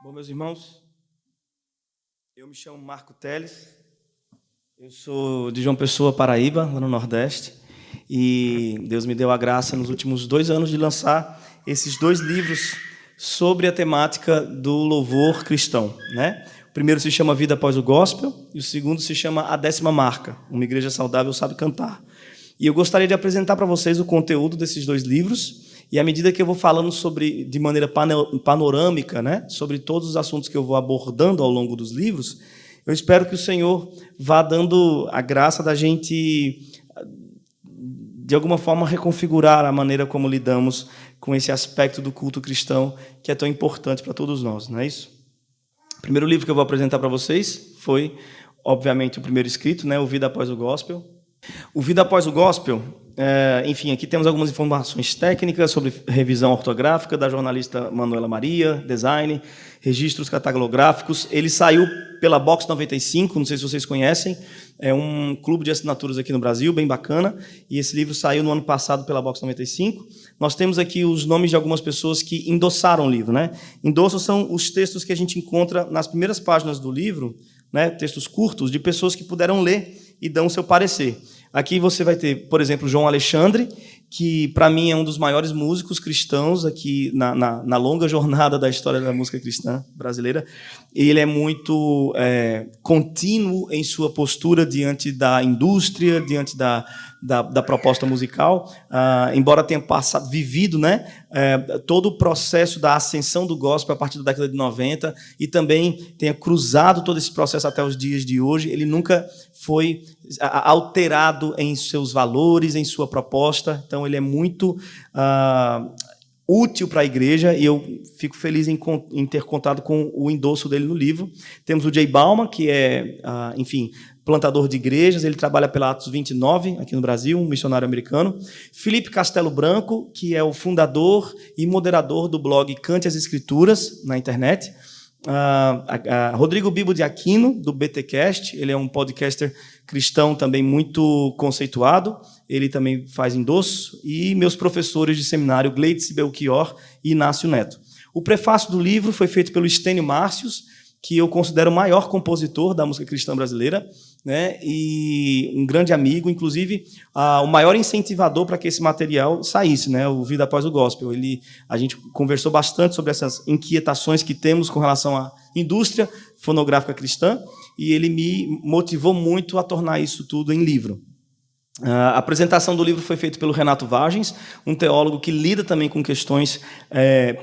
Bom, meus irmãos, eu me chamo Marco Teles, eu sou de João Pessoa, Paraíba, lá no Nordeste, e Deus me deu a graça nos últimos 2 anos de lançar esses 2 livros sobre a temática do louvor cristão, né? O primeiro se chama Vida Após o Gospel e o segundo se chama A 10ª Marca, Uma Igreja Saudável Sabe Cantar. E eu gostaria de apresentar para vocês o conteúdo desses 2 livros. E à medida que eu vou falando de maneira panorâmica, né, sobre todos os assuntos que eu vou abordando ao longo dos livros, eu espero que o Senhor vá dando a graça da gente, de alguma forma, reconfigurar a maneira como lidamos com esse aspecto do culto cristão que é tão importante para todos nós, não é isso? O primeiro livro que eu vou apresentar para vocês foi, obviamente, o primeiro escrito, né, o Vida Após o Gospel. O Vida Após o Gospel, enfim, aqui temos algumas informações técnicas sobre revisão ortográfica da jornalista Manuela Maria, design, registros catalográficos. Ele saiu pela Box 95, não sei se vocês conhecem, é um clube de assinaturas aqui no Brasil, bem bacana, e esse livro saiu no ano passado pela Box 95. Nós temos aqui os nomes de algumas pessoas que endossaram o livro, né? Endossos são os textos que a gente encontra nas primeiras páginas do livro, né? Textos curtos de pessoas que puderam ler e dão o seu parecer. Aqui você vai ter, por exemplo, João Alexandre, que para mim é um dos maiores músicos cristãos aqui na longa jornada da história da música cristã brasileira. Ele é muito contínuo em sua postura diante da indústria, diante da proposta musical, embora tenha vivido, né, todo o processo da ascensão do gospel a partir da década de 90 e também tenha cruzado todo esse processo até os dias de hoje. Ele nunca foi alterado em seus valores, em sua proposta. Então, ele é muito útil para a igreja e eu fico feliz em ter contado com o endosso dele no livro. Temos o Jay Bauman, que é, enfim, plantador de igrejas, ele trabalha pela Atos 29, aqui no Brasil, um missionário americano. Felipe Castelo Branco, que é o fundador e moderador do blog Cante as Escrituras, na internet. Rodrigo Bibo de Aquino, do BTcast, ele é um podcaster cristão também muito conceituado, ele também faz endosso, e meus professores de seminário, Gleides Belchior e Inácio Neto. O prefácio do livro foi feito pelo Estênio Márcios, que eu considero o maior compositor da música cristã brasileira, né, e um grande amigo, inclusive o maior incentivador para que esse material saísse, né, o Vida Após o Gospel. A gente conversou bastante sobre essas inquietações que temos com relação à indústria fonográfica cristã, e ele me motivou muito a tornar isso tudo em livro. A apresentação do livro foi feita pelo Renato Vargens, um teólogo que lida também com questões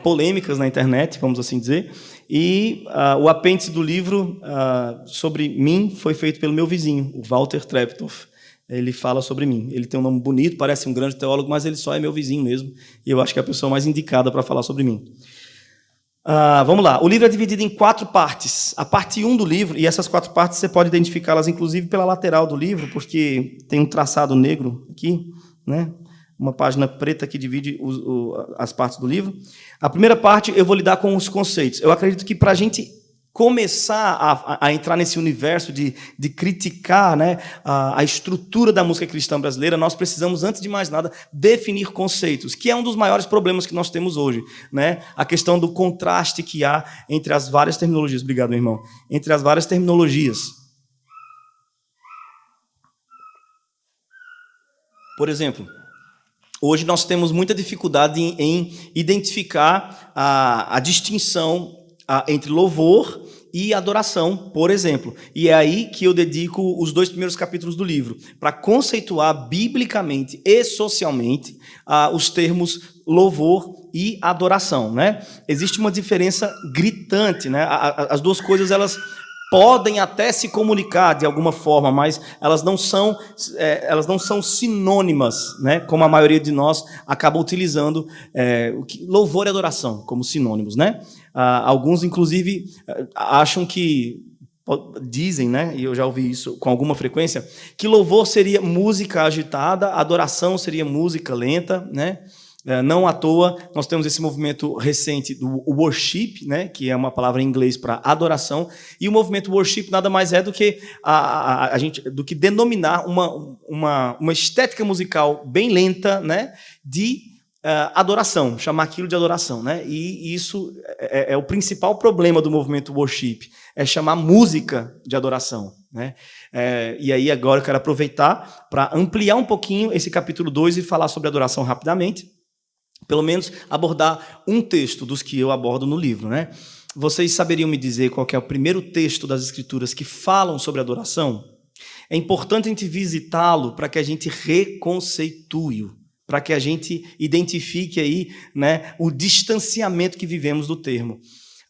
polêmicas na internet, vamos assim dizer, e o apêndice do livro sobre mim foi feito pelo meu vizinho, o Walter Treptow. Ele fala sobre mim. Ele tem um nome bonito, parece um grande teólogo, mas ele só é meu vizinho mesmo, e eu acho que é a pessoa mais indicada para falar sobre mim. Vamos lá. O livro é dividido em 4 partes. A parte 1 do livro, e essas 4 partes você pode identificá-las, inclusive, pela lateral do livro, porque tem um traçado negro aqui, né? Uma página preta que divide as partes do livro. A primeira parte eu vou lidar com os conceitos. Eu acredito que para a gente começar a entrar nesse universo de criticar, né, a estrutura da música cristã brasileira, nós precisamos, antes de mais nada, definir conceitos, que é um dos maiores problemas que nós temos hoje, né? A questão do contraste que há entre as várias terminologias. Obrigado, meu irmão. Entre as várias terminologias. Por exemplo, hoje nós temos muita dificuldade em identificar a distinção entre louvor e adoração, por exemplo. E é aí que eu dedico os 2 primeiros capítulos do livro, para conceituar biblicamente e socialmente os termos louvor e adoração, né? Existe uma diferença gritante, né? As 2 coisas, elas podem até se comunicar de alguma forma, mas elas não são sinônimas, né? Como a maioria de nós acaba utilizando louvor e adoração como sinônimos, né? Alguns, inclusive, acham dizem, né? E eu já ouvi isso com alguma frequência, que louvor seria música agitada, adoração seria música lenta, né? Não à toa, nós temos esse movimento recente do worship, né, que é uma palavra em inglês para adoração, e o movimento worship nada mais é do que do que denominar uma estética musical bem lenta, né, de adoração, chamar aquilo de adoração, né? E isso é o principal problema do movimento worship, é chamar música de adoração, né? E aí agora eu quero aproveitar para ampliar um pouquinho esse capítulo 2 e falar sobre adoração rapidamente, pelo menos abordar um texto dos que eu abordo no livro, né? Vocês saberiam me dizer qual que é o primeiro texto das Escrituras que falam sobre adoração? É importante a gente visitá-lo para que a gente reconceitie-o, para que a gente identifique aí, né, o distanciamento que vivemos do termo.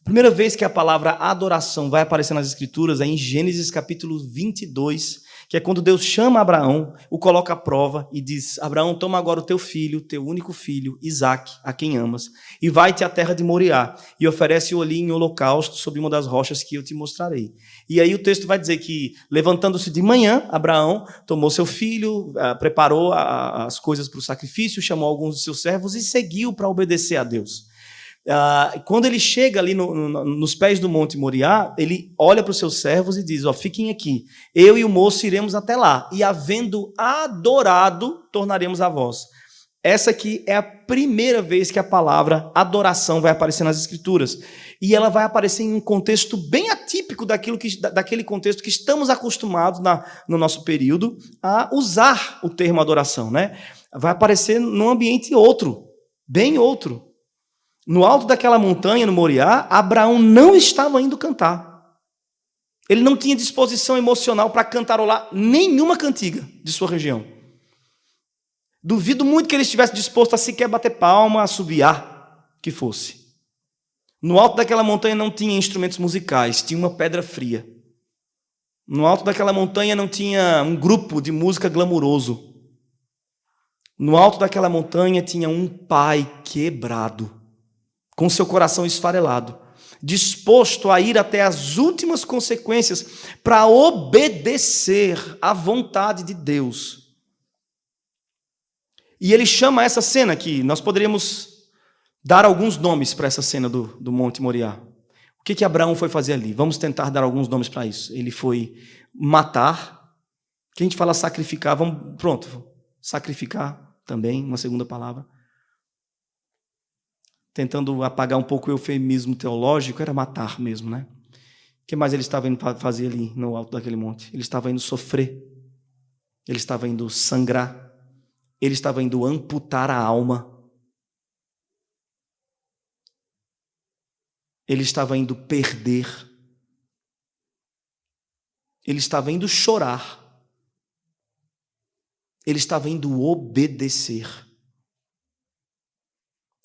A primeira vez que a palavra adoração vai aparecer nas Escrituras é em Gênesis capítulo 22, que é quando Deus chama Abraão, o coloca à prova e diz: Abraão, toma agora o teu filho, teu único filho, Isaque, a quem amas, e vai-te à terra de Moriá, e oferece-o ali em holocausto sobre uma das rochas que eu te mostrarei. E aí o texto vai dizer que, levantando-se de manhã, Abraão tomou seu filho, preparou as coisas para o sacrifício, chamou alguns de seus servos e seguiu para obedecer a Deus. Quando ele chega ali nos pés do Monte Moriá, ele olha para os seus servos e diz: fiquem aqui, eu e o moço iremos até lá, e havendo adorado, tornaremos a vós. Essa aqui é a primeira vez que a palavra adoração vai aparecer nas Escrituras, e ela vai aparecer em um contexto bem atípico daquele contexto que estamos acostumados no nosso período a usar o termo adoração, né? Vai aparecer num ambiente outro, bem outro. No alto daquela montanha, no Moriá, Abraão não estava indo cantar. Ele não tinha disposição emocional para cantarolar nenhuma cantiga de sua região. Duvido muito que ele estivesse disposto a sequer bater palma, a assobiar, que fosse. No alto daquela montanha não tinha instrumentos musicais, tinha uma pedra fria. No alto daquela montanha não tinha um grupo de música glamuroso. No alto daquela montanha tinha um pai quebrado, com seu coração esfarelado, disposto a ir até as últimas consequências para obedecer à vontade de Deus. E ele chama essa cena, que nós poderíamos dar alguns nomes para essa cena do Monte Moriá. O que Abraão foi fazer ali? Vamos tentar dar alguns nomes para isso. Ele foi matar. Que a gente fala sacrificar, sacrificar também, uma segunda palavra. Tentando apagar um pouco o eufemismo teológico, era matar mesmo, né? O que mais ele estava indo fazer ali no alto daquele monte? Ele estava indo sofrer, ele estava indo sangrar, ele estava indo amputar a alma, ele estava indo perder, ele estava indo chorar, ele estava indo obedecer.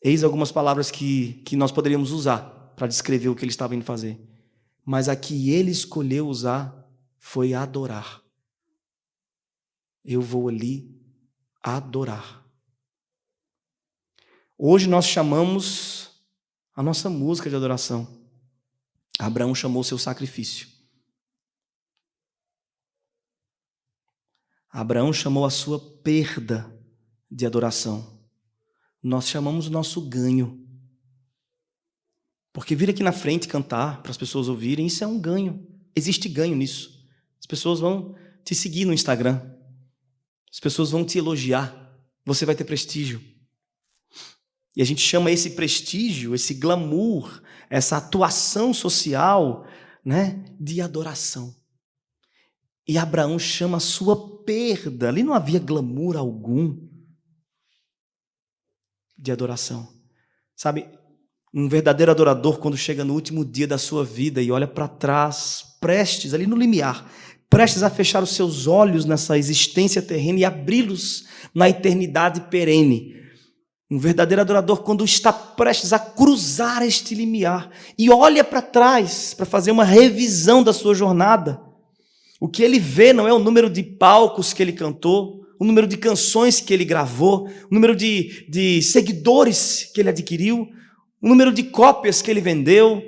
Eis algumas palavras que nós poderíamos usar para descrever o que ele estava indo fazer. Mas a que ele escolheu usar foi adorar. Eu vou ali adorar. Hoje nós chamamos a nossa música de adoração. Abraão chamou seu sacrifício. Abraão chamou a sua perda de adoração. Nós chamamos o nosso ganho. Porque vir aqui na frente cantar, para as pessoas ouvirem, isso é um ganho. Existe ganho nisso. As pessoas vão te seguir no Instagram. As pessoas vão te elogiar. Você vai ter prestígio. E a gente chama esse prestígio, esse glamour, essa atuação social, né, de adoração. E Abraão chama a sua perda. Ali não havia glamour algum de adoração. Sabe, um verdadeiro adorador, quando chega no último dia da sua vida e olha para trás, prestes, ali no limiar, prestes a fechar os seus olhos nessa existência terrena e abri-los na eternidade perene. Um verdadeiro adorador, quando está prestes a cruzar este limiar e olha para trás para fazer uma revisão da sua jornada, o que ele vê não é o número de palcos que ele cantou, o número de canções que ele gravou, o número de seguidores que ele adquiriu, o número de cópias que ele vendeu.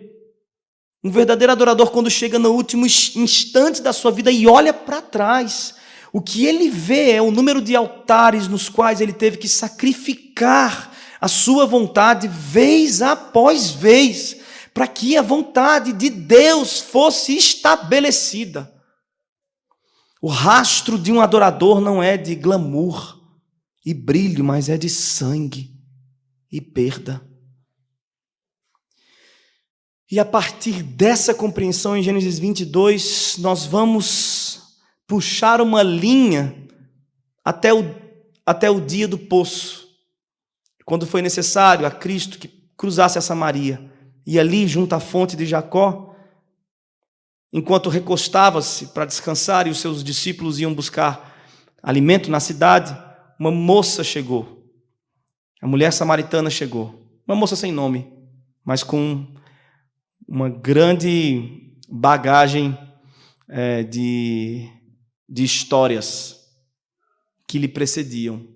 Um verdadeiro adorador, quando chega no último instante da sua vida e olha para trás, o que ele vê é o número de altares nos quais ele teve que sacrificar a sua vontade vez após vez, para que a vontade de Deus fosse estabelecida. O rastro de um adorador não é de glamour e brilho, mas é de sangue. e perda. E a partir dessa compreensão, em Gênesis 22, nós vamos puxar uma linha até o dia do poço, quando foi necessário a Cristo que cruzasse a Samaria. E ali, junto à fonte de Jacó, enquanto recostava-se para descansar e os seus discípulos iam buscar alimento na cidade, uma moça chegou. A mulher samaritana chegou. Uma moça sem nome, mas com uma grande bagagem de histórias que lhe precediam.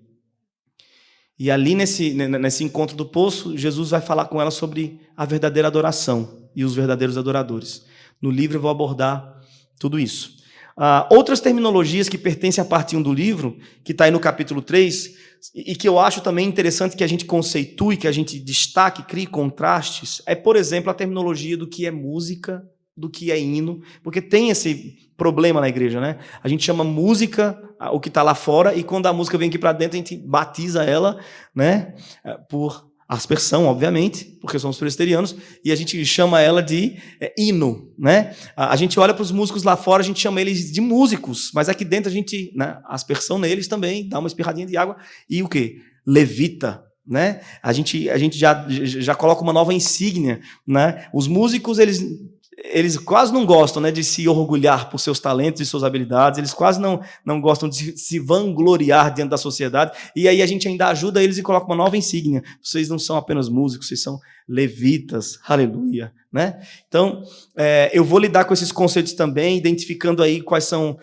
E ali nesse encontro do poço, Jesus vai falar com ela sobre a verdadeira adoração e os verdadeiros adoradores. No livro eu vou abordar tudo isso. Outras terminologias que pertencem à parte 1 do livro, que está aí no capítulo 3, e que eu acho também interessante que a gente conceitue, que a gente destaque, crie contrastes, é, por exemplo, a terminologia do que é música, do que é hino, porque tem esse problema na igreja, né? A gente chama música o que está lá fora, e quando a música vem aqui para dentro, a gente batiza ela, né? Por aspersão, obviamente, porque somos presbiterianos, e a gente chama ela de hino, né? A gente olha para os músicos lá fora, a gente chama eles de músicos, mas aqui dentro a gente, né, aspersão neles também, dá uma espirradinha de água, e o quê? Levita, né? A gente já coloca uma nova insígnia, né? Os músicos, eles quase não gostam, né, de se orgulhar por seus talentos e suas habilidades, eles quase não gostam de se vangloriar diante da sociedade, e aí a gente ainda ajuda eles e coloca uma nova insígnia. Vocês não são apenas músicos, vocês são levitas, aleluia, né? Então, eu vou lidar com esses conceitos também, identificando aí quais são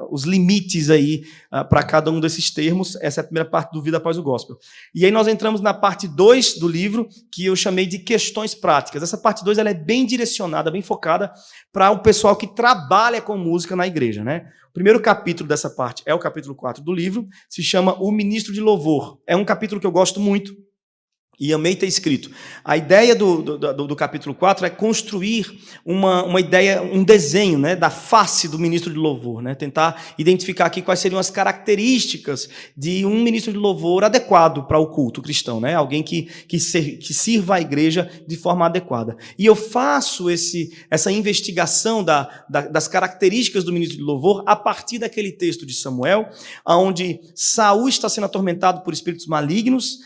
os limites aí para cada um desses termos. Essa é a primeira parte do Vida Após o Gospel. E aí nós entramos na parte 2 do livro, que eu chamei de questões práticas. Essa parte 2 ela é bem direcionada, bem focada para o pessoal que trabalha com música na igreja, né? O primeiro capítulo dessa parte é o capítulo 4 do livro, se chama O Ministro de Louvor. É um capítulo que eu gosto muito, e amei ter escrito. A ideia do capítulo 4 é construir uma ideia, um desenho, né, da face do ministro de louvor, né, tentar identificar aqui quais seriam as características de um ministro de louvor adequado para o culto cristão, né, alguém que sirva a igreja de forma adequada. E eu faço essa investigação das características do ministro de louvor a partir daquele texto de Samuel, onde Saul está sendo atormentado por espíritos malignos,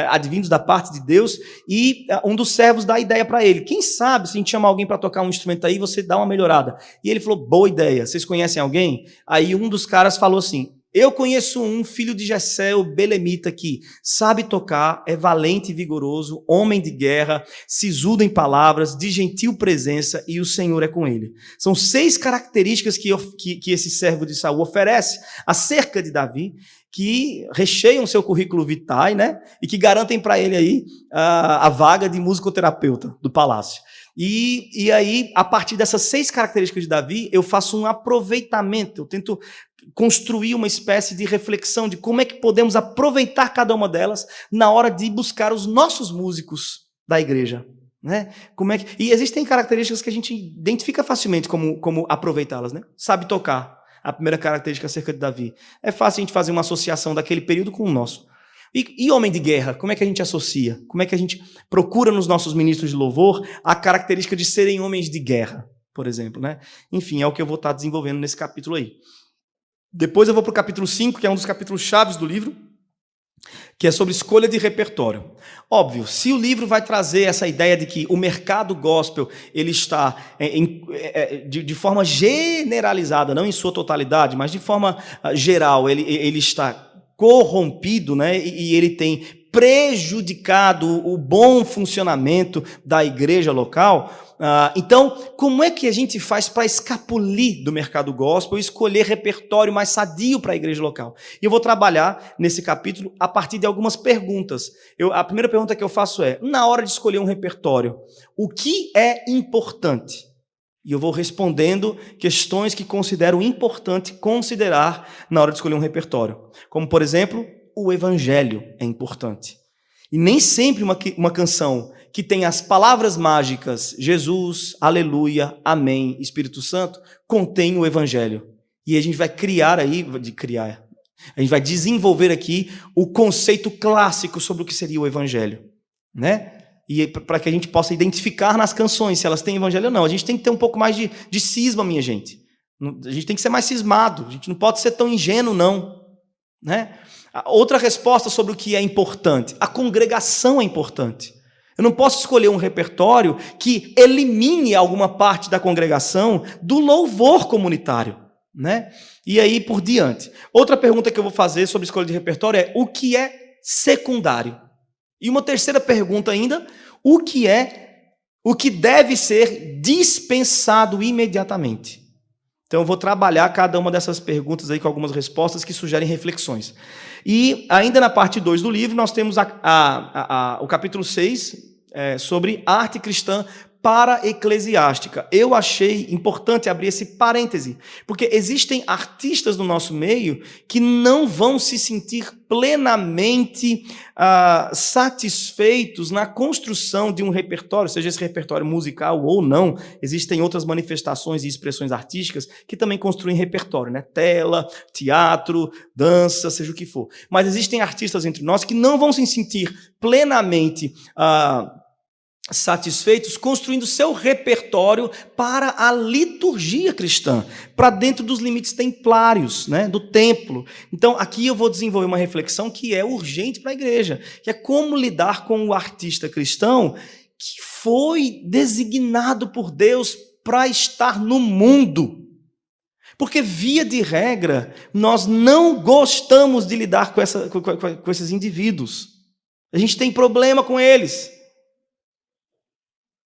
advindos da parte de Deus, e um dos servos dá a ideia para ele: quem sabe se a gente chamar alguém para tocar um instrumento aí, você dá uma melhorada. E ele falou: boa ideia, vocês conhecem alguém? Aí um dos caras falou assim: eu conheço um filho de Jessé, o belemita, que sabe tocar, é valente e vigoroso, homem de guerra, sisudo em palavras, de gentil presença, e o Senhor é com ele. São 6 características que esse servo de Saul oferece acerca de Davi, que recheiam seu currículo vitae, né? E que garantem para ele aí a vaga de musicoterapeuta do palácio. E aí, a partir dessas 6 características de Davi, eu faço um aproveitamento, eu tento construir uma espécie de reflexão de como é que podemos aproveitar cada uma delas na hora de buscar os nossos músicos da igreja, né? E existem características que a gente identifica facilmente como aproveitá-las, né? Sabe tocar. A primeira característica acerca de Davi. É fácil a gente fazer uma associação daquele período com o nosso. E homem de guerra, como é que a gente associa? Como é que a gente procura nos nossos ministros de louvor a característica de serem homens de guerra, por exemplo, né? Enfim, é o que eu vou estar desenvolvendo nesse capítulo aí. Depois eu vou para o capítulo 5, que é um dos capítulos chaves do livro, que é sobre escolha de repertório. Óbvio, se o livro vai trazer essa ideia de que o mercado gospel ele está de forma generalizada, não em sua totalidade, mas de forma geral, ele está corrompido, né, e ele tem prejudicado o bom funcionamento da igreja local. Então, como é que a gente faz para escapulir do mercado gospel e escolher repertório mais sadio para a igreja local? E eu vou trabalhar nesse capítulo a partir de algumas perguntas. A primeira pergunta que eu faço é: na hora de escolher um repertório, o que é importante? E eu vou respondendo questões que considero importante considerar na hora de escolher um repertório. Como, por exemplo, o evangelho é importante. E nem sempre uma canção que tem as palavras mágicas Jesus, aleluia, amém, Espírito Santo, contém o evangelho. E a gente vai A gente vai desenvolver aqui o conceito clássico sobre o que seria o evangelho, né? E para que a gente possa identificar nas canções se elas têm evangelho ou não. A gente tem que ter um pouco mais de cisma, minha gente. A gente tem que ser mais cismado. A gente não pode ser tão ingênuo, não, né? Outra resposta sobre o que é importante. A congregação é importante. Eu não posso escolher um repertório que elimine alguma parte da congregação do louvor comunitário, né? E aí por diante. Outra pergunta que eu vou fazer sobre escolha de repertório é: o que é secundário? E uma terceira pergunta ainda: o que deve ser dispensado imediatamente? Então eu vou trabalhar cada uma dessas perguntas aí com algumas respostas que sugerem reflexões. E ainda na parte 2 do livro nós temos o capítulo 6 sobre arte cristã para eclesiástica. Eu achei importante abrir esse parêntese, porque existem artistas no nosso meio que não vão se sentir plenamente satisfeitos na construção de um repertório, seja esse repertório musical ou não. Existem outras manifestações e expressões artísticas que também construem repertório, né? Tela, teatro, dança, seja o que for. Mas existem artistas entre nós que não vão se sentir plenamente satisfeitos construindo seu repertório para a liturgia cristã, para dentro dos limites templários, né, do templo. Então, aqui eu vou desenvolver uma reflexão que é urgente para a igreja, que é como lidar com o artista cristão que foi designado por Deus para estar no mundo. Porque, via de regra, nós não gostamos de lidar com esses indivíduos. A gente tem problema com eles,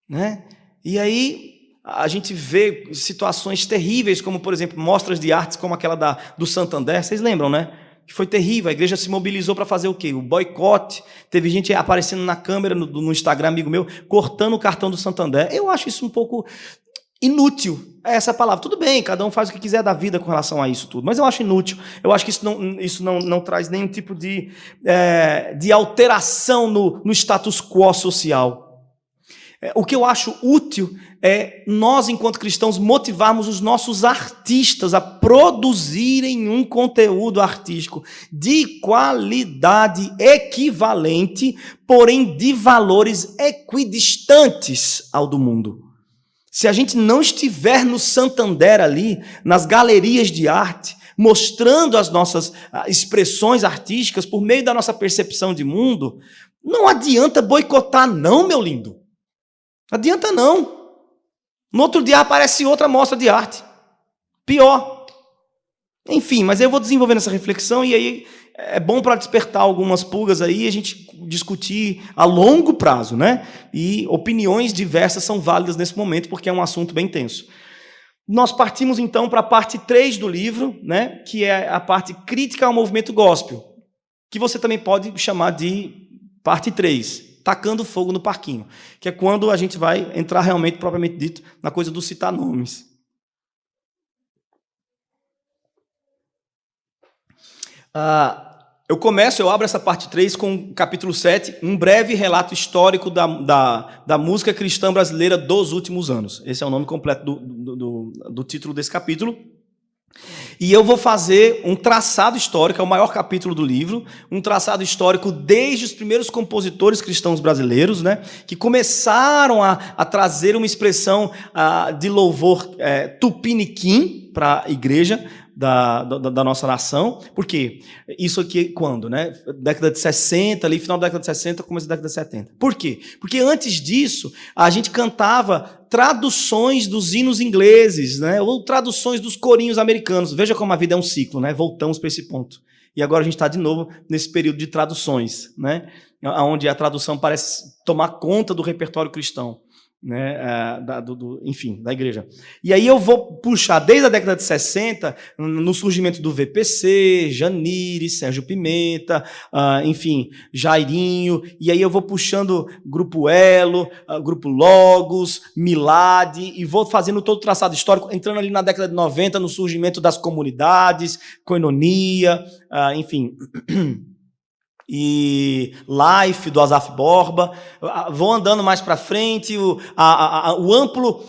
né? E aí a gente vê situações terríveis, como, por exemplo, mostras de artes como aquela do Santander. Vocês lembram, né? Que foi terrível. A igreja se mobilizou para fazer o quê? O boicote. Teve gente aparecendo na câmera, no Instagram, amigo meu, cortando o cartão do Santander. Eu acho isso um pouco inútil. É essa palavra. Tudo bem, cada um faz o que quiser da vida com relação a isso tudo, mas eu acho inútil. Eu acho que isso não traz nenhum tipo de alteração no status quo social. O que eu acho útil é nós, enquanto cristãos, motivarmos os nossos artistas a produzirem um conteúdo artístico de qualidade equivalente, porém de valores equidistantes ao do mundo. Se a gente não estiver no Santander ali, nas galerias de arte, mostrando as nossas expressões artísticas por meio da nossa percepção de mundo, não adianta boicotar não, meu lindo. Adianta não. No outro dia aparece outra mostra de arte. Pior. Enfim, mas eu vou desenvolvendo essa reflexão e aí é bom para despertar algumas pulgas aí e a gente discutir a longo prazo, né? E opiniões diversas são válidas nesse momento porque é um assunto bem tenso. Nós partimos então para a parte 3 do livro, né? Que é a parte crítica ao movimento gospel, que você também pode chamar de parte 3. Tacando fogo no parquinho, que é quando a gente vai entrar realmente, propriamente dito, na coisa do citar nomes. Eu abro essa parte 3 com o capítulo 7, um breve relato histórico da música cristã brasileira dos últimos anos. Esse é o nome completo do título desse capítulo. E eu vou fazer um traçado histórico, é o maior capítulo do livro, um traçado histórico desde os primeiros compositores cristãos brasileiros, né, que começaram a trazer uma expressão de louvor tupiniquim para a igreja da nossa nação. Por quê? Isso aqui quando? Né? Década de 60, ali, final da década de 60, começo da década de 70. Por quê? Porque antes disso, a gente cantava traduções dos hinos ingleses, né? Ou traduções dos corinhos americanos. Veja como a vida é um ciclo, né? Voltamos para esse ponto. E agora a gente está de novo nesse período de traduções, né? Onde a tradução parece tomar conta do repertório cristão, né? Enfim, da igreja. E aí eu vou puxar desde a década de 60, no surgimento do VPC, Janire, Sérgio Pimenta, enfim, Jairinho, e aí eu vou puxando Grupo Elo, Grupo Logos, Milad, e vou fazendo todo o traçado histórico, entrando ali na década de 90, no surgimento das comunidades, Koinonia, enfim... e Life, do Asaf Borba. Vou andando mais para frente, o amplo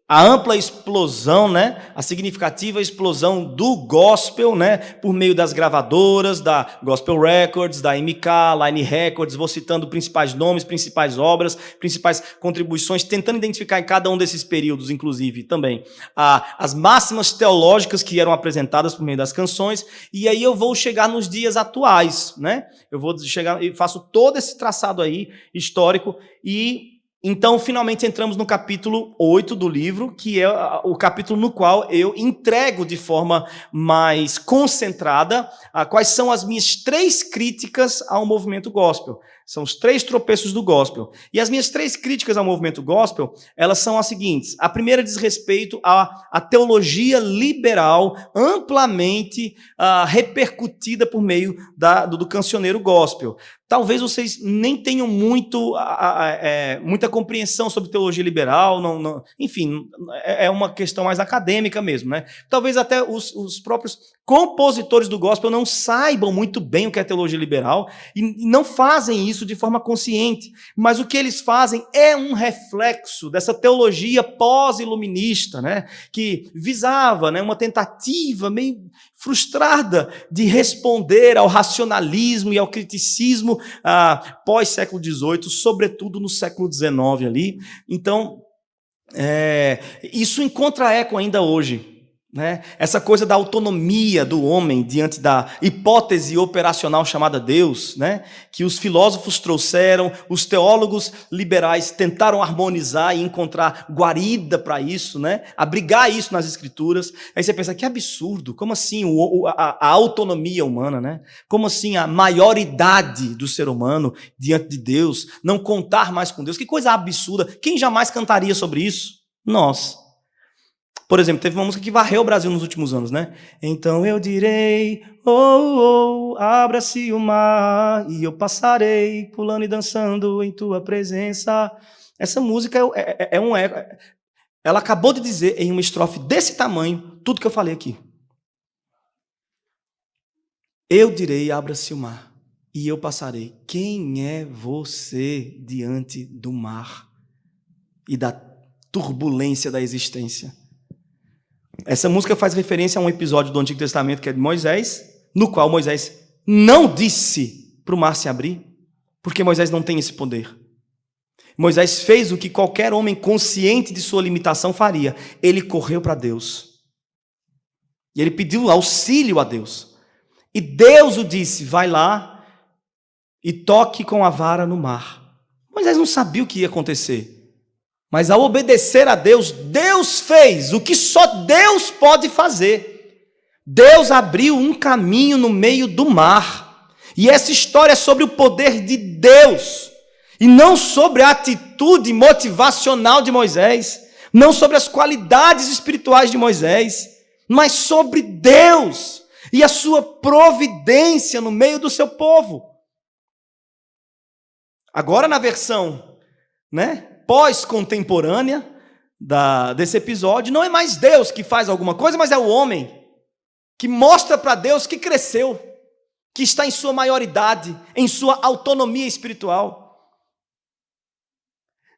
a ampla explosão, né, a significativa explosão do gospel, né, por meio das gravadoras, da Gospel Records, da MK, Line Records, vou citando principais nomes, principais obras, principais contribuições, tentando identificar em cada um desses períodos, inclusive, também, as máximas teológicas que eram apresentadas por meio das canções, e aí eu vou chegar nos dias atuais, né, eu vou chegar e faço todo esse traçado aí, histórico, e então, finalmente, entramos no capítulo 8 do livro, que é o capítulo no qual eu entrego de forma mais concentrada quais são as minhas 3 críticas ao movimento gospel. São os 3 tropeços do gospel. E as minhas 3 críticas ao movimento gospel, elas são as seguintes. A primeira diz respeito à teologia liberal amplamente repercutida por meio do cancioneiro gospel. Talvez vocês nem tenham muita compreensão sobre teologia liberal, enfim, é uma questão mais acadêmica mesmo, né? Talvez até os próprios compositores do gospel não saibam muito bem o que é teologia liberal e não fazem isso de forma consciente, mas o que eles fazem é um reflexo dessa teologia pós-iluminista, né? Que visava, né, uma tentativa meio frustrada de responder ao racionalismo e ao criticismo pós-século XVIII, sobretudo no século XIX ali. Então, isso encontra eco ainda hoje. Né? Essa coisa da autonomia do homem diante da hipótese operacional chamada Deus, né? Que os filósofos trouxeram, os teólogos liberais tentaram harmonizar e encontrar guarida para isso, né? Abrigar isso nas escrituras. Aí você pensa, que absurdo, como assim a autonomia humana, né? Como assim a maioridade do ser humano diante de Deus, não contar mais com Deus? Que coisa absurda, quem jamais cantaria sobre isso? Nós. Por exemplo, teve uma música que varreu o Brasil nos últimos anos, né? Então eu direi, oh, oh, abra-se o mar, e eu passarei pulando e dançando em tua presença. Essa música é um eco. Ela acabou de dizer em uma estrofe desse tamanho tudo que eu falei aqui. Eu direi, abra-se o mar, e eu passarei. Quem é você diante do mar e da turbulência da existência? Essa música faz referência a um episódio do Antigo Testamento que é de Moisés, no qual Moisés não disse para o mar se abrir, porque Moisés não tem esse poder. Moisés fez o que qualquer homem consciente de sua limitação faria. Ele correu para Deus. E ele pediu auxílio a Deus. E Deus o disse, vai lá e toque com a vara no mar. Moisés não sabia o que ia acontecer. Mas ao obedecer a Deus, Deus fez o que só Deus pode fazer. Deus abriu um caminho no meio do mar. E essa história é sobre o poder de Deus. E não sobre a atitude motivacional de Moisés. Não sobre as qualidades espirituais de Moisés. Mas sobre Deus e a sua providência no meio do seu povo. Agora na versão, né, pós-contemporânea desse episódio, não é mais Deus que faz alguma coisa, mas é o homem que mostra para Deus que cresceu, que está em sua maioridade, em sua autonomia espiritual.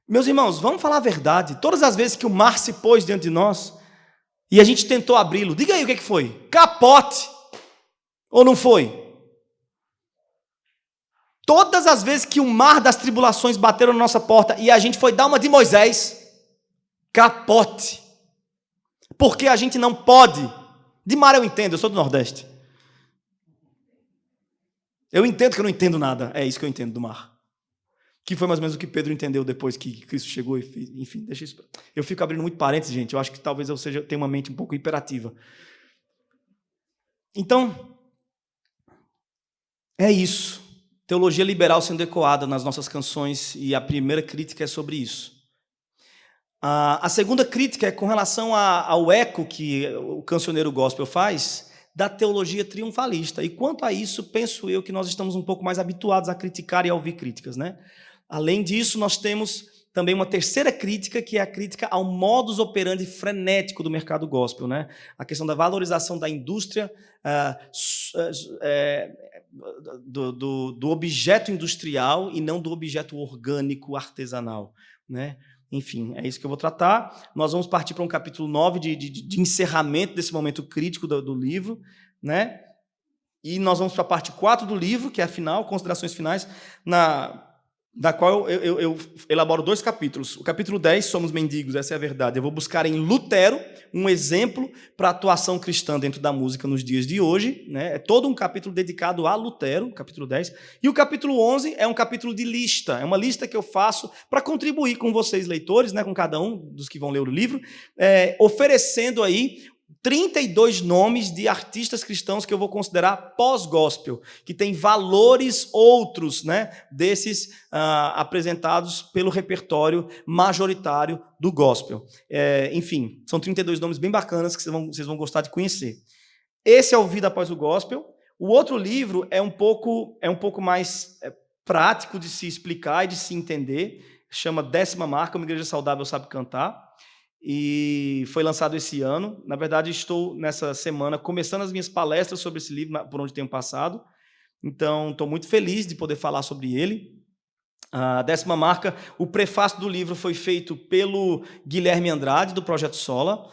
Meus irmãos, vamos falar a verdade. Todas as vezes que o mar se pôs diante de nós e a gente tentou abri-lo, diga aí o que foi? Capote! Ou não foi? Todas as vezes que o mar das tribulações bateram na nossa porta e a gente foi dar uma de Moisés, capote. Porque a gente não pode. De mar eu entendo, eu sou do Nordeste. Eu entendo que eu não entendo nada. É isso que eu entendo do mar. Que foi mais ou menos o que Pedro entendeu depois que Cristo chegou. Enfim, deixa isso. Eu fico abrindo muito parênteses, gente. Eu acho que talvez eu tenha uma mente um pouco hiperativa. Então, é isso. Teologia liberal sendo ecoada nas nossas canções, e a primeira crítica é sobre isso. A segunda crítica é com relação ao eco que o cancioneiro gospel faz da teologia triunfalista. E quanto a isso, penso eu que nós estamos um pouco mais habituados a criticar e a ouvir críticas, né? Além disso, nós temos também uma terceira crítica, que é a crítica ao modus operandi frenético do mercado gospel, né? A questão da valorização da indústria, do objeto industrial e não do objeto orgânico artesanal, né? Enfim, é isso que eu vou tratar. Nós vamos partir para um capítulo 9 de encerramento desse momento crítico do livro, né? E nós vamos para a parte 4 do livro, que é a final, considerações finais, da qual eu elaboro 2 capítulos. O capítulo 10, Somos Mendigos, essa é a verdade. Eu vou buscar em Lutero um exemplo para a atuação cristã dentro da música nos dias de hoje, né? É todo um capítulo dedicado a Lutero, capítulo 10. E o capítulo 11 é um capítulo de lista, é uma lista que eu faço para contribuir com vocês, leitores, né, com cada um dos que vão ler o livro, oferecendo aí 32 nomes de artistas cristãos que eu vou considerar pós-gospel, que tem valores outros, né, desses apresentados pelo repertório majoritário do gospel. Enfim, são 32 nomes bem bacanas que vocês vão gostar de conhecer. Esse é o Vida Após o Gospel. O outro livro é um pouco mais prático de se explicar e de se entender. Chama 10ª Marca, Uma Igreja Saudável Sabe Cantar. E foi lançado esse ano. Na verdade, estou nessa semana começando as minhas palestras sobre esse livro, por onde tenho passado. Então, estou muito feliz de poder falar sobre ele. A 10ª Marca, o prefácio do livro foi feito pelo Guilherme Andrade, do Projeto Sola,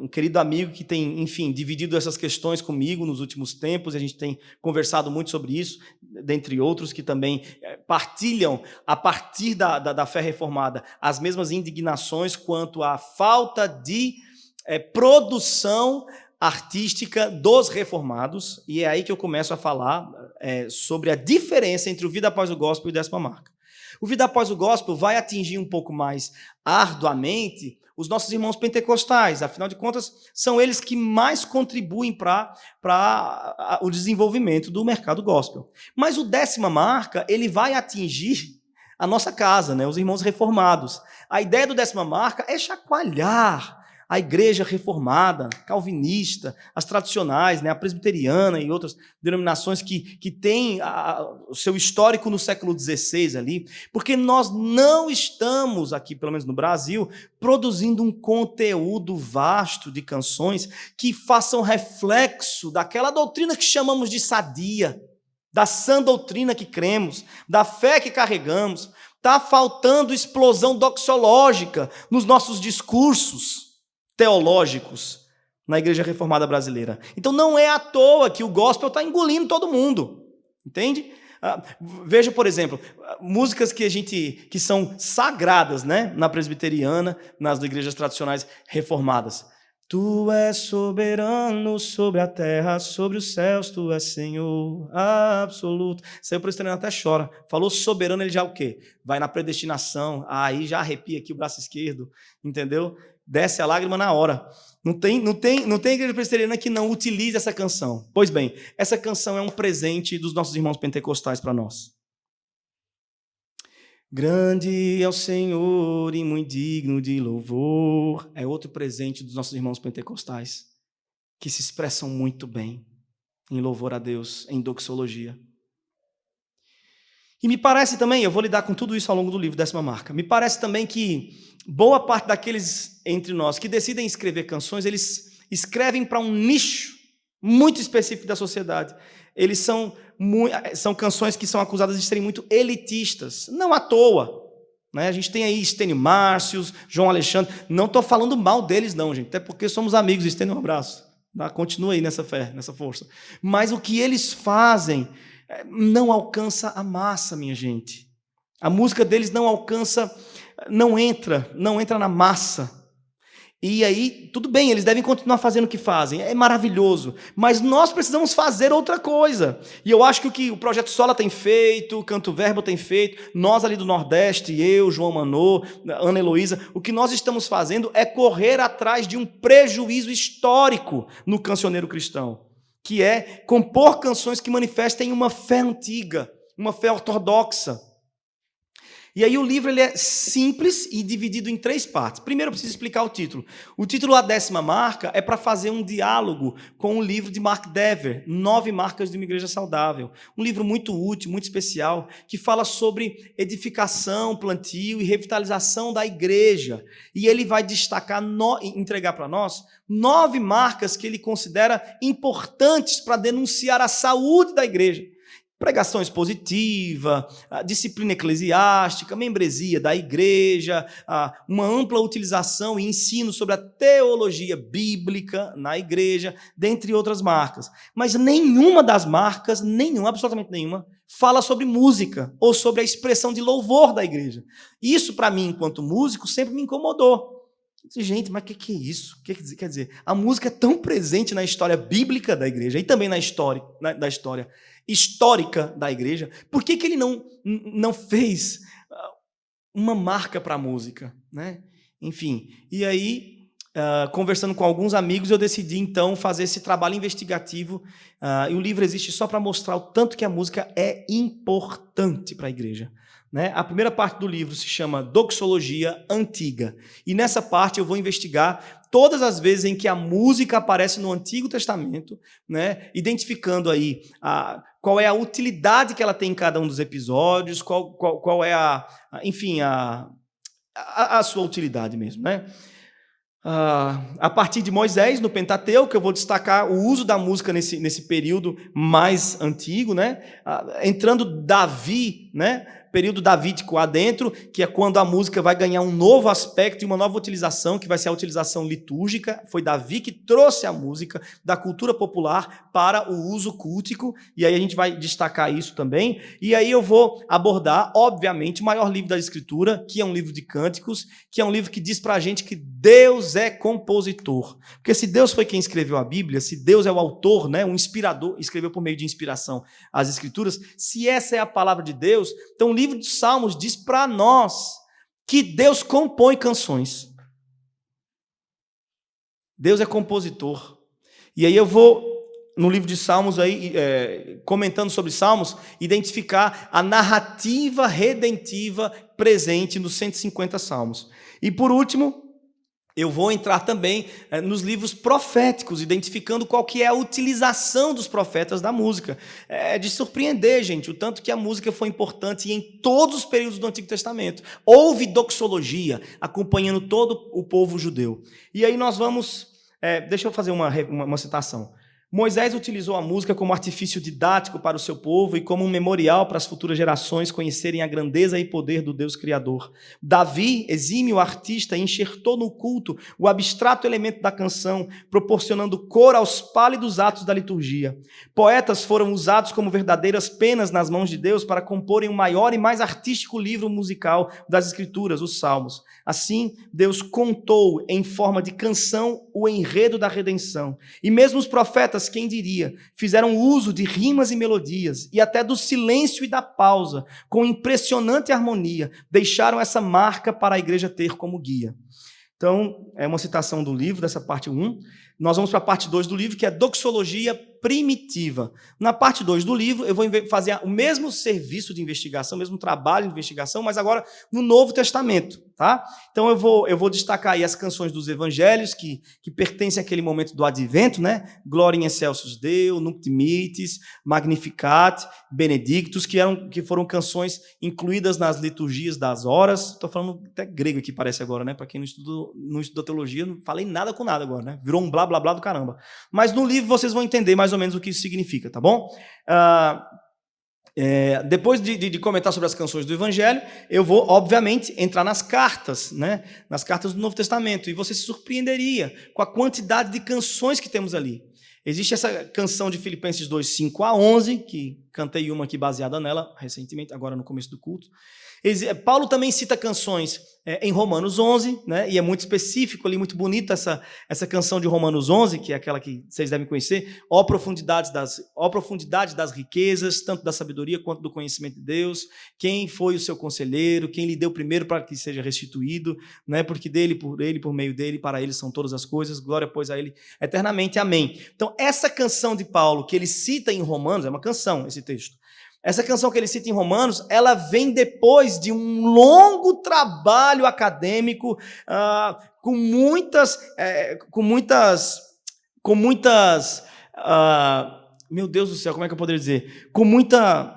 um querido amigo que tem, enfim, dividido essas questões comigo nos últimos tempos, e a gente tem conversado muito sobre isso, dentre outros que também partilham, a partir da fé reformada, as mesmas indignações quanto à falta de produção artística dos reformados, e é aí que eu começo a falar sobre a diferença entre o Vida Após o Gospel e 10ª Marca. O Vida Após o Gospel vai atingir um pouco mais arduamente os nossos irmãos pentecostais, afinal de contas, são eles que mais contribuem para o desenvolvimento do mercado gospel. Mas o 10ª Marca, ele vai atingir a nossa casa, né, os irmãos reformados. A ideia do 10ª Marca é chacoalhar a igreja reformada, calvinista, as tradicionais, né, a presbiteriana e outras denominações que têm o seu histórico no século XVI ali, porque nós não estamos aqui, pelo menos no Brasil, produzindo um conteúdo vasto de canções que façam reflexo daquela doutrina que chamamos de sadia, da sã doutrina que cremos, da fé que carregamos. Está faltando explosão doxológica nos nossos discursos teológicos na Igreja Reformada Brasileira. Então não é à toa que o gospel está engolindo todo mundo, entende? Veja, por exemplo, músicas que são sagradas, né, na presbiteriana, nas igrejas tradicionais reformadas. Tu és soberano sobre a terra, sobre os céus, tu és Senhor absoluto. Saiu presbiteriano até chora. Falou soberano, ele já o quê? Vai na predestinação, aí já arrepia aqui o braço esquerdo, entendeu? Desce a lágrima na hora. Não tem igreja presbiteriana que não utilize essa canção. Pois bem, essa canção é um presente dos nossos irmãos pentecostais para nós. Grande é o Senhor e muito digno de louvor. É outro presente dos nossos irmãos pentecostais, que se expressam muito bem em louvor a Deus, em doxologia. E me parece também, eu vou lidar com tudo isso ao longo do livro, 10ª Marca, me parece também que boa parte daqueles entre nós que decidem escrever canções, eles escrevem para um nicho muito específico da sociedade. Eles são canções que são acusadas de serem muito elitistas, não à toa. Né? A gente tem aí Estênio Márcios, João Alexandre, não estou falando mal deles não, gente, até porque somos amigos. Estênio, um abraço. Continua aí nessa fé, nessa força. Mas o que eles fazem não alcança a massa, minha gente. A música deles não alcança, não entra na massa. E aí, tudo bem, eles devem continuar fazendo o que fazem, é maravilhoso, mas nós precisamos fazer outra coisa. E eu acho que o que o Projeto Sola tem feito, o Canto Verbo tem feito, nós ali do Nordeste, eu, João Manô, Ana Heloísa, o que nós estamos fazendo é correr atrás de um prejuízo histórico no cancioneiro cristão, que é compor canções que manifestem uma fé antiga, uma fé ortodoxa. E aí o livro ele é simples e dividido em 3 partes. Primeiro eu preciso explicar o título. O título A 10ª Marca é para fazer um diálogo com o livro de Mark Dever, 9 Marcas de uma Igreja Saudável. Um livro muito útil, muito especial, que fala sobre edificação, plantio e revitalização da igreja. E ele vai destacar, entregar para nós, 9 marcas que ele considera importantes para denunciar a saúde da igreja. pregação expositiva, a disciplina eclesiástica, membresia da igreja, uma ampla utilização e ensino sobre a teologia bíblica na igreja, dentre outras marcas. Mas nenhuma das marcas, absolutamente nenhuma, fala sobre música ou sobre a expressão de louvor da igreja. Isso, para mim, enquanto músico, sempre me incomodou. Gente, mas o que é isso? O que quer dizer? A música é tão presente na história bíblica da igreja e também da história histórica da igreja. Por que ele não fez uma marca para a música, né? Enfim, e aí, conversando com alguns amigos, eu decidi, então, fazer esse trabalho investigativo. E o livro existe só para mostrar o tanto que a música é importante para a igreja. Né? A primeira parte do livro se chama Doxologia Antiga. E nessa parte eu vou investigar todas as vezes em que a música aparece no Antigo Testamento, né? Identificando aí qual é a utilidade que ela tem em cada um dos episódios, qual é enfim, a sua utilidade mesmo, né? A partir de Moisés, no Pentateuco, eu vou destacar o uso da música nesse período mais antigo, né? Entrando Davi, né? Período davídico adentro, que é quando a música vai ganhar um novo aspecto e uma nova utilização, que vai ser a utilização litúrgica. Foi Davi que trouxe a música da cultura popular para o uso cultico, e aí a gente vai destacar isso também. E aí eu vou abordar, obviamente, o maior livro da Escritura, que é um livro de cânticos, que é um livro que diz para a gente que Deus é compositor. Porque se Deus foi quem escreveu a Bíblia, se Deus é o autor, né, o inspirador, escreveu por meio de inspiração as Escrituras, se essa é a palavra de Deus, então o livro de Salmos diz para nós que Deus compõe canções. Deus é compositor. E aí eu vou, no livro de Salmos, aí, comentando sobre Salmos, identificar a narrativa redentiva presente nos 150 Salmos. E por último, eu vou entrar também nos livros proféticos, identificando qual que é a utilização dos profetas da música. É de surpreender, gente, o tanto que a música foi importante em todos os períodos do Antigo Testamento. Houve doxologia acompanhando todo o povo judeu. E aí nós vamos... deixa eu fazer uma citação. Moisés utilizou a música como artifício didático para o seu povo e como um memorial para as futuras gerações conhecerem a grandeza e poder do Deus Criador. Davi, exímio artista, enxertou no culto o abstrato elemento da canção, proporcionando cor aos pálidos atos da liturgia. Poetas foram usados como verdadeiras penas nas mãos de Deus para comporem o maior e mais artístico livro musical das Escrituras, os Salmos. Assim, Deus contou em forma de canção o enredo da redenção. E mesmo os profetas, quem diria, fizeram uso de rimas e melodias e até do silêncio e da pausa, com impressionante harmonia, deixaram essa marca para a igreja ter como guia. Então, é uma citação do livro, dessa parte 1. Nós vamos para a parte 2 do livro, que é Doxologia Primitiva. Na parte 2 do livro, eu vou fazer o mesmo serviço de investigação, o mesmo trabalho de investigação, mas agora no Novo Testamento, tá? Então, eu vou destacar aí as canções dos evangelhos, que pertencem àquele momento do advento, né? Gloria in excelsis Deo, Nunc Dimittis, Magnificat, Benedictus, que foram canções incluídas nas liturgias das horas. Estou falando até grego aqui, parece agora, né? Para quem não estudou teologia, não falei nada com nada agora, né? Virou um blá, blá, blá do caramba. Mas no livro vocês vão entender mais ou menos o que isso significa, tá bom? Depois de comentar sobre as canções do Evangelho, eu vou, obviamente, entrar nas cartas, né? Nas cartas do Novo Testamento, e você se surpreenderia com a quantidade de canções que temos ali. Existe essa canção de Filipenses 2, 5-11, que cantei uma aqui baseada nela recentemente, agora no começo do culto. Paulo também cita canções em Romanos 11, né? E é muito específico ali, muito bonita essa canção de Romanos 11, que é aquela que vocês devem conhecer. Ó profundidade das riquezas, tanto da sabedoria quanto do conhecimento de Deus. Quem foi o seu conselheiro? Quem lhe deu primeiro para que seja restituído? Né? Porque dele, por ele, por meio dele, para ele são todas as coisas. Glória, pois, a ele eternamente. Amém. Então, essa canção de Paulo, que ele cita em Romanos, é uma canção, esse texto. Essa canção que ele cita em Romanos, ela vem depois de um longo trabalho acadêmico, com muitas, meu Deus do céu, como é que eu poderia dizer? Com muita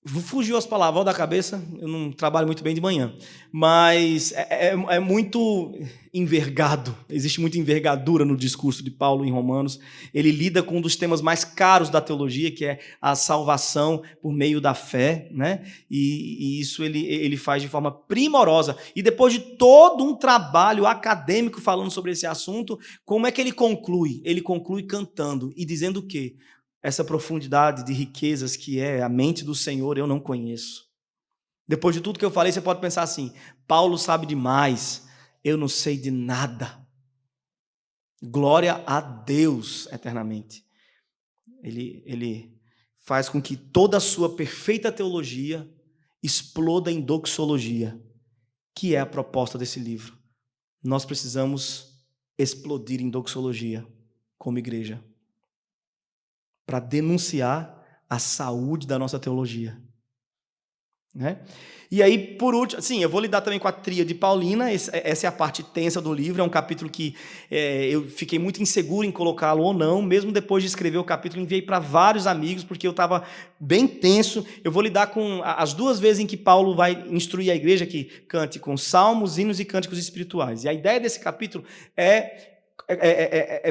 Fugiu as palavras da cabeça, eu não trabalho muito bem de manhã, mas é muito envergado, existe muita envergadura no discurso de Paulo em Romanos. Ele lida com um dos temas mais caros da teologia, que é a salvação por meio da fé, né? E isso ele faz de forma primorosa. E depois de todo um trabalho acadêmico falando sobre esse assunto, como é que ele conclui? Ele conclui cantando e dizendo o quê? Essa profundidade de riquezas que é a mente do Senhor, eu não conheço. Depois de tudo que eu falei, você pode pensar assim: Paulo sabe demais, eu não sei de nada. Glória a Deus eternamente. Ele faz com que toda a sua perfeita teologia exploda em doxologia, que é a proposta desse livro. Nós precisamos explodir em doxologia como igreja, para denunciar a saúde da nossa teologia. Né? E aí, por último, sim, eu vou lidar também com a tríade paulina. Essa é a parte tensa do livro, é um capítulo que eu fiquei muito inseguro em colocá-lo ou não. Mesmo depois de escrever o capítulo, enviei para vários amigos, porque eu estava bem tenso. Eu vou lidar com as duas vezes em que Paulo vai instruir a igreja que cante com salmos, hinos e cânticos espirituais. E a ideia desse capítulo é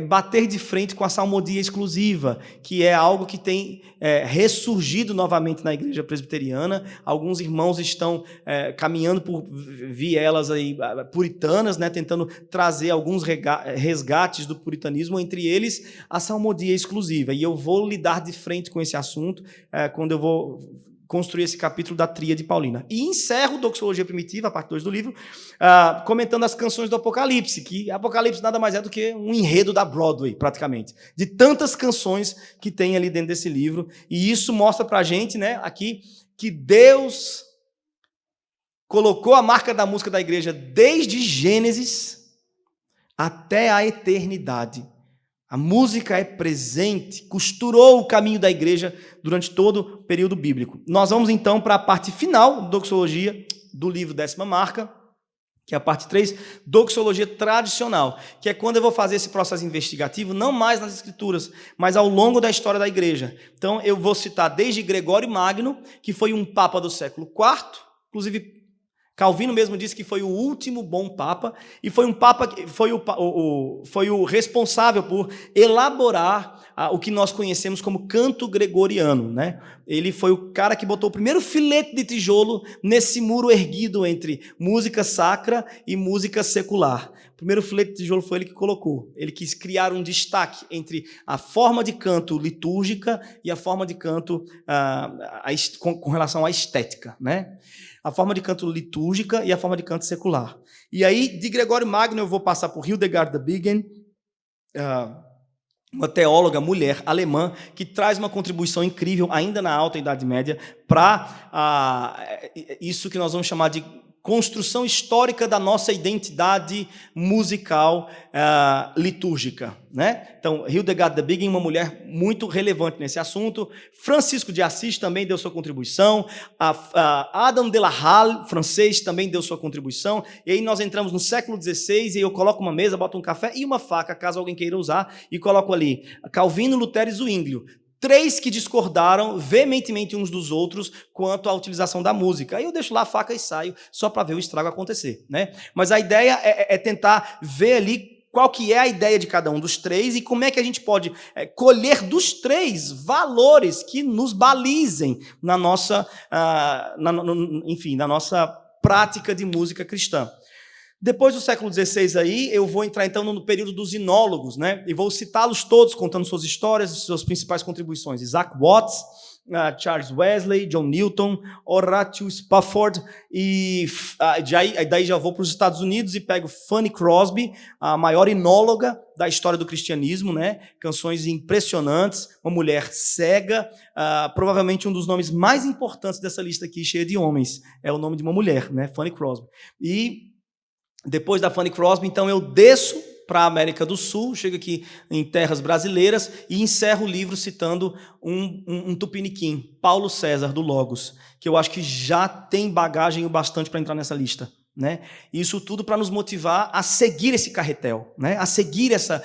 bater de frente com a salmodia exclusiva, que é algo que tem ressurgido novamente na igreja presbiteriana. Alguns irmãos estão caminhando por vielas aí, puritanas, né, tentando trazer alguns resgates do puritanismo, entre eles a salmodia exclusiva. E eu vou lidar de frente com esse assunto quando eu vou construir esse capítulo da tríade paulina. E encerro Doxologia Primitiva, a parte 2 do livro, comentando as canções do Apocalipse, que Apocalipse nada mais é do que um enredo da Broadway, praticamente, de tantas canções que tem ali dentro desse livro. E isso mostra pra gente, né, aqui, que Deus colocou a marca da música da igreja desde Gênesis até a eternidade. A música é presente, costurou o caminho da igreja durante todo o período bíblico. Nós vamos então para a parte final, doxologia, do livro 10ª Marca, que é a parte 3, doxologia tradicional, que é quando eu vou fazer esse processo investigativo, não mais nas escrituras, mas ao longo da história da igreja. Então eu vou citar desde Gregório Magno, que foi um papa do século IV, inclusive Calvino mesmo disse que foi o último bom papa, e foi um papa que foi o responsável por elaborar o que nós conhecemos como canto gregoriano, né? Ele foi o cara que botou o primeiro filete de tijolo nesse muro erguido entre música sacra e música secular. O primeiro filete de tijolo foi ele que colocou. Ele quis criar um destaque entre a forma de canto litúrgica e a forma de canto com relação à estética, né? A forma de canto litúrgica e a forma de canto secular. E aí, de Gregório Magno, eu vou passar por Hildegard de Bingen, uma teóloga, mulher, alemã, que traz uma contribuição incrível, ainda na Alta Idade Média, para isso que nós vamos chamar de construção histórica da nossa identidade musical litúrgica, né? Então, Hildegard de Bingen, uma mulher muito relevante nesse assunto. Francisco de Assis também deu sua contribuição. Adam de la Halle, francês, também deu sua contribuição. E aí nós entramos no século XVI, e eu coloco uma mesa, boto um café e uma faca, caso alguém queira usar, e coloco ali Calvino, Lutero e Zwinglio. 3 que discordaram veementemente uns dos outros quanto à utilização da música. Aí eu deixo lá a faca e saio, só para ver o estrago acontecer, né? Mas a ideia é tentar ver ali qual que é a ideia de cada um dos 3 e como é que a gente pode colher dos 3 valores que nos balizem na nossa, enfim, na nossa prática de música cristã. Depois do século XVI aí, eu vou entrar então no período dos inólogos, né? E vou citá-los todos, contando suas histórias, suas principais contribuições. Isaac Watts, Charles Wesley, John Newton, Horatio Spafford, e daí já vou para os Estados Unidos e pego Fanny Crosby, a maior inóloga da história do cristianismo, né? Canções impressionantes, uma mulher cega, provavelmente um dos nomes mais importantes dessa lista aqui, cheia de homens, é o nome de uma mulher, né? Fanny Crosby. E depois da Fanny Crosby, então eu desço para a América do Sul, chego aqui em terras brasileiras e encerro o livro citando um tupiniquim, Paulo César, do Logos, que eu acho que já tem bagagem o bastante para entrar nessa lista, né? Isso tudo para nos motivar a seguir esse carretel, né? A seguir essa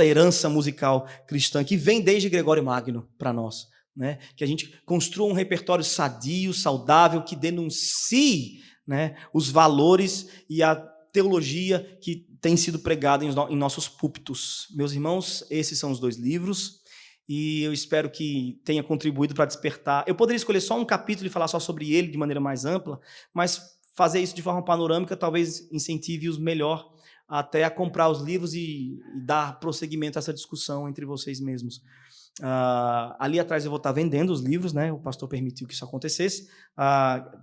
herança musical cristã que vem desde Gregório Magno para nós, né? Que a gente construa um repertório sadio, saudável, que denuncie, né, os valores e a teologia que tem sido pregada em nossos púlpitos. Meus irmãos, esses são os 2 livros, e eu espero que tenha contribuído para despertar. Eu poderia escolher só um capítulo e falar só sobre ele de maneira mais ampla, mas fazer isso de forma panorâmica talvez incentive-os melhor até a comprar os livros e dar prosseguimento a essa discussão entre vocês mesmos. Ali atrás eu vou estar vendendo os livros, né? O pastor permitiu que isso acontecesse.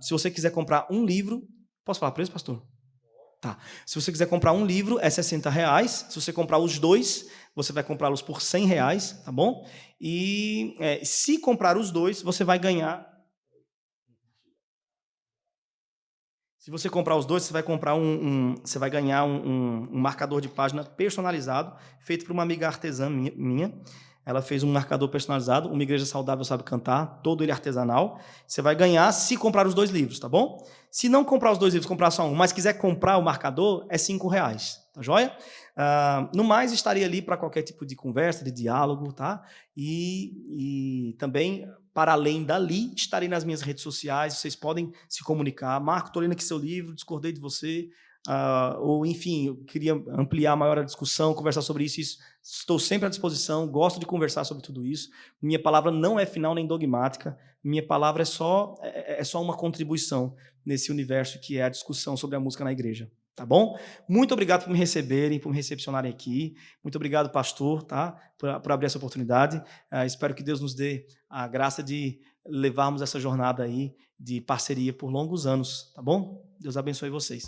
Se você quiser comprar um livro... Posso falar preço, pastor? Tá. Se você quiser comprar um livro, é R$60. Se você comprar os 2, você vai comprá-los por R$100, tá bom? E se comprar os 2, você vai ganhar... Se você comprar os 2, você vai comprar você vai ganhar um marcador de página personalizado, feito por uma amiga artesã minha. Ela fez um marcador personalizado, Uma Igreja Saudável Sabe Cantar, todo ele artesanal. Você vai ganhar se comprar os 2 livros, tá bom? Se não comprar os 2 livros, comprar só um, mas quiser comprar o marcador, é R$5, tá joia? No mais, estaria ali para qualquer tipo de conversa, de diálogo, tá? E também, para além dali, estarei nas minhas redes sociais, vocês podem se comunicar. Marco, estou lendo aqui seu livro, discordei de você, ou enfim, eu queria ampliar maior a discussão, conversar sobre isso. Estou sempre à disposição, gosto de conversar sobre tudo isso. Minha palavra não é final nem dogmática, minha palavra é só uma contribuição nesse universo que é a discussão sobre a música na igreja. Tá bom? Muito obrigado por me receberem, por me recepcionarem aqui. Muito obrigado, pastor, tá? Por abrir essa oportunidade. Espero que Deus nos dê a graça de levarmos essa jornada aí de parceria por longos anos, tá bom? Deus abençoe vocês.